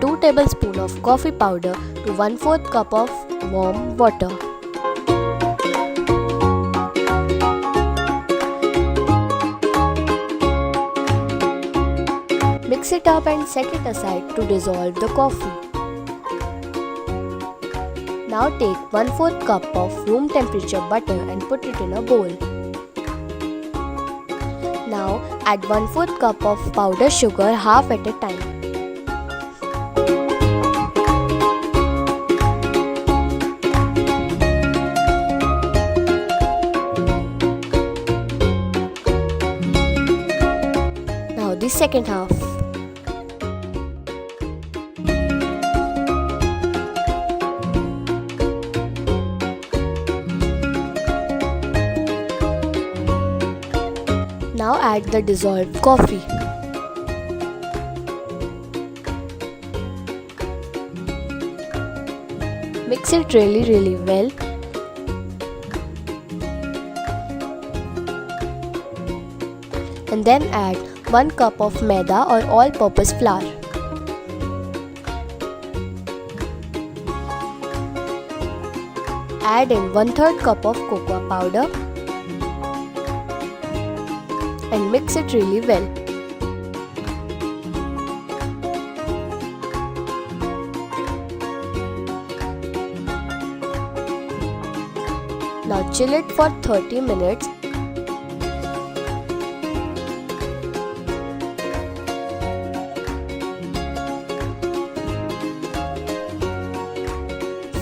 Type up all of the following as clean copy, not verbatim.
2 tablespoons of coffee powder to 1/4 cup of warm water. Mix it up and set it aside to dissolve the coffee. Now take 1/4 cup of room temperature butter and put it in a bowl. Now add 1/4 cup of powdered sugar half at a time. Now the second half. Now add the dissolved coffee. Mix it really well. And then add 1 cup of maida or all-purpose flour. Add in 1/3 cup of cocoa powder and mix it really well. Now chill it for 30 minutes.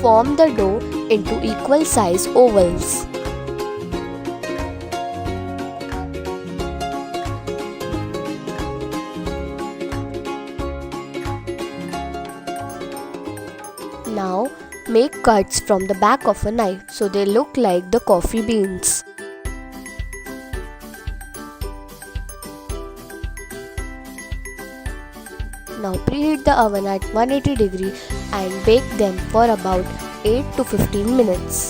Form the dough into equal size ovals. Now make cuts from the back of a knife so they look like the coffee beans. Now preheat the oven at 180 degrees and bake them for about 8 to 15 minutes.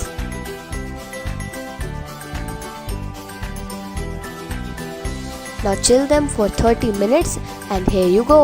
Now chill them for 30 minutes and here you go.